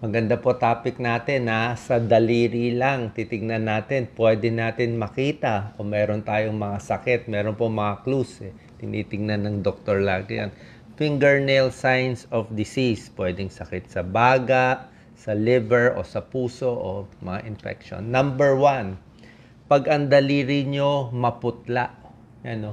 Maganda po topic natin na sa daliri lang. Titignan natin, pwede natin makita kung meron tayong mga sakit. Meron po mga clues eh. Tinitingnan ng doktor lagi yan. Fingernail signs of disease. Pwedeng sakit sa baga, sa liver, o sa puso, o mga infection. Number 1, pag ang daliri nyo maputla. Ano?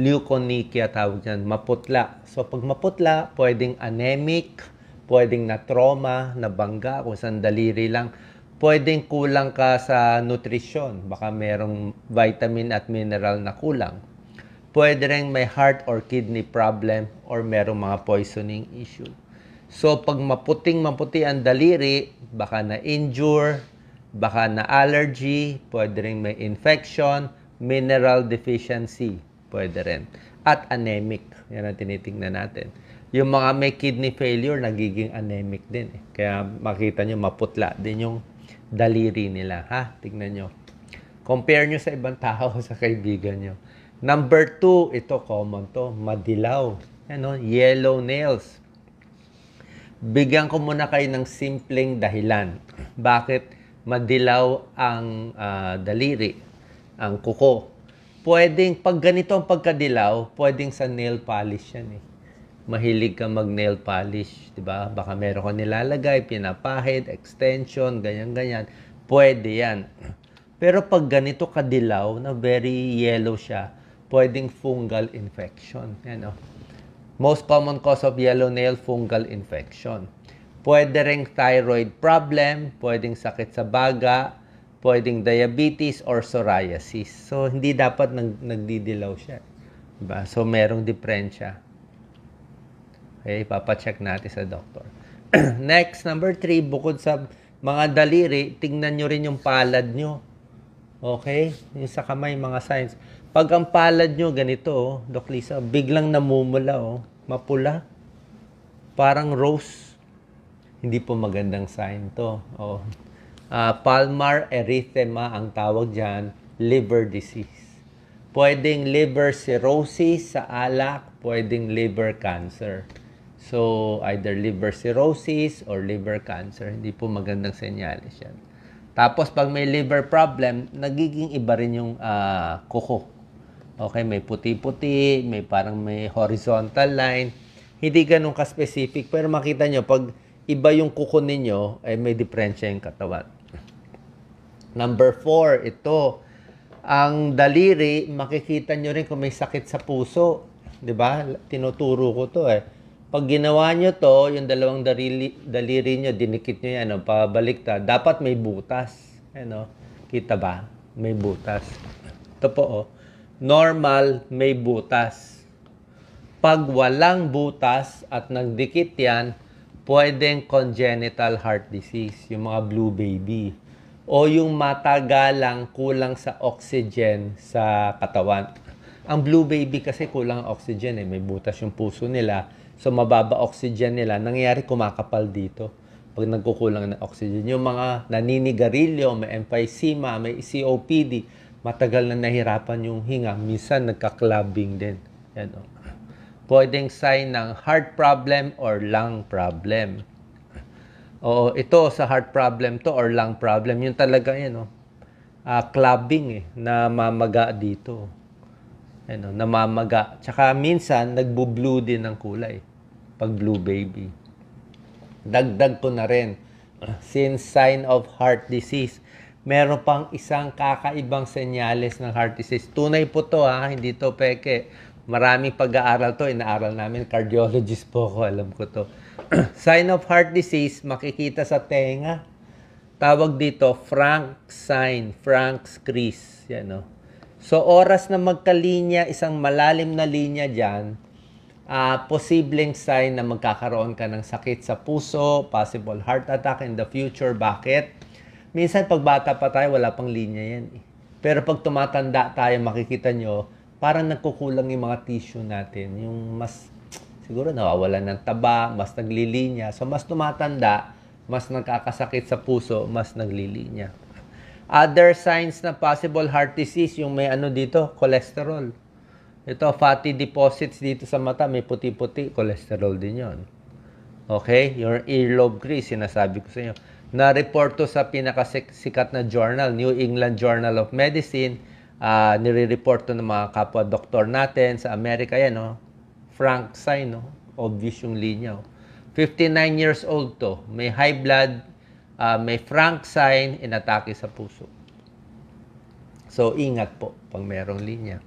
Leukonychia tawag dyan, maputla. So pag maputla, pwedeng anemic, pwedeng na trauma, na bangga, kung saan daliri lang. Pwedeng kulang ka sa nutrisyon, baka merong vitamin at mineral na kulang. Pwede rin may heart or kidney problem or merong mga poisoning issue. So pag maputi ang daliri, baka na-injure, baka na-allergy, pwede rin may infection, mineral deficiency, pwede rin. At anemic, yan ang tinitingnan natin. Yung mga may kidney failure, nagiging anemic din. Kaya makita nyo, maputla din yung daliri nila. Ha? Tingnan nyo. Compare nyo sa ibang tao, sa kaibigan nyo. Number 2, ito common to, madilaw. Ano? Yellow nails. Bigyan ko muna kayo ng simpleng dahilan. Bakit madilaw ang daliri, ang kuko? Pwedeng, pag ganito ang pagkadilaw, pwedeng sa nail polish yan eh. Mahilig ka mag-nail polish, di ba? Baka meron ka nilalagay, pinapahid, extension, ganyan-ganyan. Pwede yan. Pero pag ganito kadilaw, na very yellow siya, pwedeng fungal infection. Yan, oh. Most common cause of yellow nail, fungal infection. Pwede ring thyroid problem, pwedeng sakit sa baga, pwedeng diabetes or psoriasis. So, hindi dapat nagdidilaw siya. Diba? So, merong diferensya. Okay, papacheck natin sa doktor. Next, number 3, bukod sa mga daliri, tingnan nyo rin yung palad nyo. Okay? Yung sa kamay, mga signs. Pag ang palad nyo ganito, oh, Doc Lisa, biglang namumula, oh, mapula. Parang rose. Hindi po magandang sign to. Oh. Palmar erythema ang tawag dyan, liver disease. Pwedeng liver cirrhosis sa alak, pwedeng liver cancer. So, either liver cirrhosis or liver cancer. Hindi po magandang senyales yan. Tapos, pag may liver problem, nagiging iba rin yung kuko. Okay, may puti-puti, may parang may horizontal line. Hindi ganun ka-specific. Pero makita nyo, pag iba yung kuko ninyo, eh, may diferensya yung katawan. Number 4, ito. Ang daliri, makikita nyo rin kung may sakit sa puso. 'Di ba? Tinuturo ko to eh. Pag ginawa nyo to, yung dalawang daliri nyo, dinikit nyo yan, pabaliktad, dapat may butas. Ano? Kita ba? May butas. Ito po, oh. Normal, may butas. Pag walang butas at nagdikit yan, pwedeng congenital heart disease, yung mga blue baby. O yung matagalang kulang sa oxygen sa katawan. Ang blue baby kasi kulang ang oxygen eh. May butas yung puso nila. So, mababa oxygen nila. Nangyayari, kumakapal dito. Pag nagkukulang ng oxygen. Yung mga naninigarilyo, may emphysema, may COPD, matagal na nahirapan yung hinga. Minsan, nagka-clubbing din. Yan, oh. Pwedeng sign ng heart problem or lung problem. Oo, ito sa heart problem to or lung problem. Yung talaga yan, oh. Clubbing eh. Namamaga dito. Ano, namamaga. Tsaka minsan, nagbo-blue din ng kulay. Pag blue baby. Dagdag ko na rin. Since sign of heart disease, meron pang isang kakaibang senyales ng heart disease. Tunay po to ha, hindi to peke. Maraming pag-aaral to, inaaral namin. Cardiologist po ako, alam ko to. Sign of heart disease, makikita sa tenga. Tawag dito, Frank sign, Frank's crease. Yan, no? So, oras na magkalinya, isang malalim na linya dyan, posibleng sign na magkakaroon ka ng sakit sa puso, possible heart attack in the future. Bakit? Minsan, pag bata pa tayo, wala pang linya yan. Pero pag tumatanda tayo, makikita nyo, parang nagkukulang yung mga tissue natin. Yung mas, siguro nawawalan ng taba, mas naglilinya. So, mas tumatanda, mas nagkakasakit sa puso, mas naglilinya. Other signs na possible heart disease, yung may ano dito, cholesterol. Ito, fatty deposits dito sa mata, may puti-puti, cholesterol din yon. Okay? Your earlobe grease, sinasabi ko sa inyo. Na-report to sa pinakasikat na journal, New England Journal of Medicine. Nire-report to ng mga kapwa-doktor natin sa Amerika. Yan, no? Frank sign, no? Obvious yung linya. 59 years old to. May high blood, may frank sign, inatake sa puso. So, ingat po pag merong linya.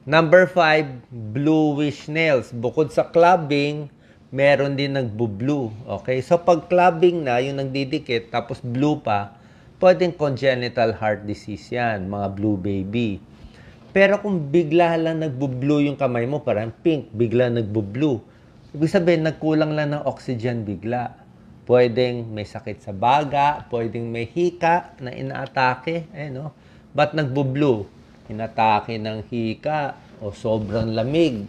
Number 5, bluish nails. Bukod sa clubbing, meron din nagbo-blue. Okay? So, pag clubbing na, yung nagdidikit, tapos blue pa, pwedeng congenital heart disease yan, mga blue baby. Pero kung bigla lang nagbo-blue yung kamay mo, parang pink, bigla nagbo-blue. Ibig sabihin, nagkulang lang ng oxygen bigla. Pwedeng may sakit sa baga, pwedeng may hika na inaatake. No? Ba't nagbo-blue? Inatake ng hika, o sobrang lamig,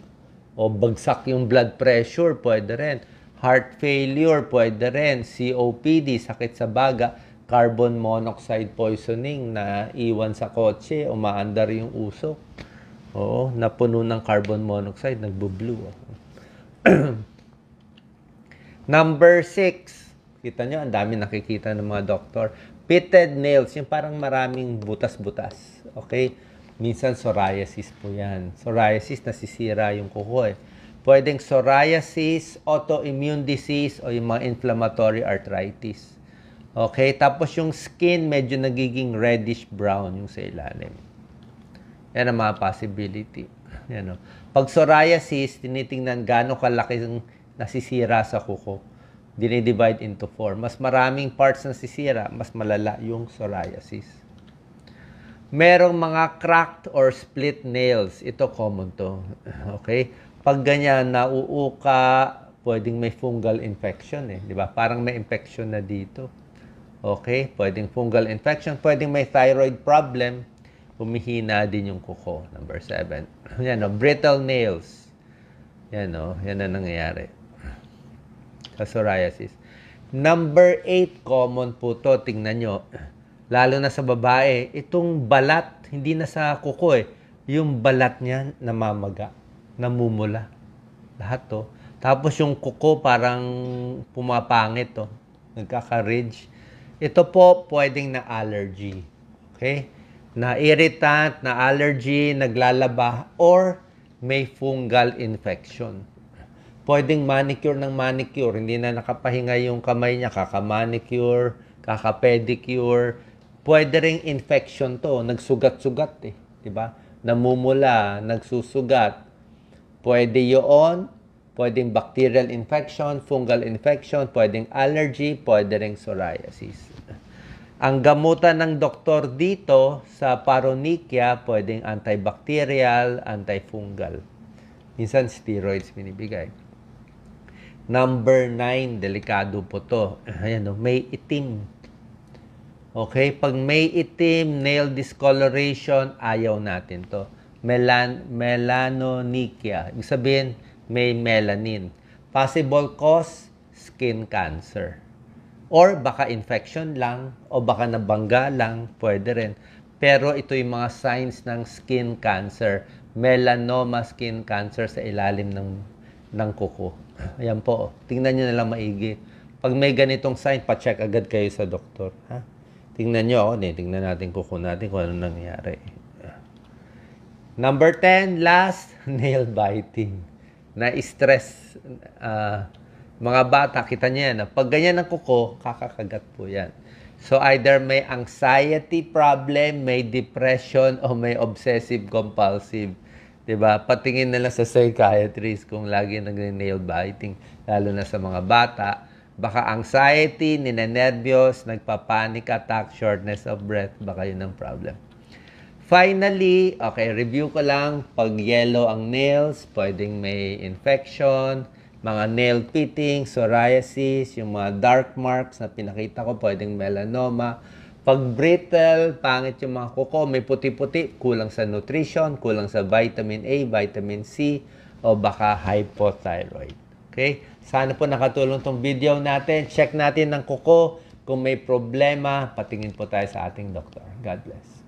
o bagsak yung blood pressure, pwede rin. Heart failure, pwede rin. COPD, sakit sa baga. Carbon monoxide poisoning na iwan sa kotse, umaandar yung usok. Oo, napuno ng carbon monoxide, nagbo-blue. Number 6, kita nyo, ang dami nakikita ng mga doktor. Pitted nails, yung parang maraming butas-butas. Okay? Minsan psoriasis po yan. Psoriasis, nasisira yung kuko eh. Pwedeng psoriasis, autoimmune disease, o yung mga inflammatory arthritis. Okay? Tapos yung skin, medyo nagiging reddish-brown yung sa ilalim. Yan ang mga possibility. Yan, no? Pag psoriasis, tinitingnan gaano kalaki yung nasisira sa kuko. Dinidivide into 4. Mas maraming parts nasisira, mas malala yung psoriasis. Merong mga cracked or split nails. Ito common to. Okay? Pag ganyan, nauuka, pwedeng may fungal infection eh. Di ba? Parang may infection na dito. Okay? Pwedeng fungal infection. Pwedeng may thyroid problem. Humihina din yung kuko. Number 7. Yan o. Brittle nails. Yan o. Yan na nangyayari. Sa psoriasis. Number 8, common po to. Tingnan nyo. Lalo na sa babae, itong balat, hindi na sa kuko eh. Yung balat niya namamaga, namumula. Lahat to. Tapos yung kuko parang pumapangit to. Nagkaka-ridge. Ito po pwedeng na allergy. Okay? Na irritant, na allergy, naglalaba, or may fungal infection. Pwedeng manicure ng manicure. Hindi na nakapahinga yung kamay niya, kaka-manicure, kaka-pedicure. Pwede ring infection to, nagsugat-sugat eh, 'di ba? Namumula, nagsusugat. Pwede 'yon, pwedeng bacterial infection, fungal infection, pwedeng allergy, pwede ring psoriasis. Ang gamutan ng doktor dito sa paronychia, pwedeng antibacterial, antifungal. Minsan steroids binibigay. Number 9, delikado po to. Ayan, may itim. Okay, pag may itim, nail discoloration, ayaw natin to. Melanonychia. Ibig sabihin, may melanin. Possible cause, skin cancer. Or baka infection lang, o baka nabangga lang, pwede rin. Pero ito yung mga signs ng skin cancer. Melanoma skin cancer sa ilalim ng kuko. Ayan po. Tingnan nyo na lang maigi. Pag may ganitong sign, pa-check agad kayo sa doktor. Ha? Tingnan nyo ako, tingnan natin kuko natin kung ano nangyari. Number 10, last, nail biting. Na-stress. Mga bata, kita nyo yan. Pag ganyan ang kuko, kakakagat po yan. So either may anxiety problem, may depression, o may obsessive-compulsive. Diba? Patingin na lang sa psychiatrist kung lagi nag-nail biting, lalo na sa mga bata. Baka anxiety, ninenervyos, nagpa-panic attack, shortness of breath, baka yun ang problem. Finally, okay, review ko lang. Pag yellow ang nails, pwedeng may infection, mga nail pitting, psoriasis, yung mga dark marks na pinakita ko, pwedeng melanoma. Pag brittle, pangit yung mga kuko, may puti-puti, kulang sa nutrition, kulang sa vitamin A, vitamin C, o baka hypothyroid. Okay? Sana po nakatulong tong video natin. Check natin ng kuko. Kung may problema, patingin po tayo sa ating doktor. God bless.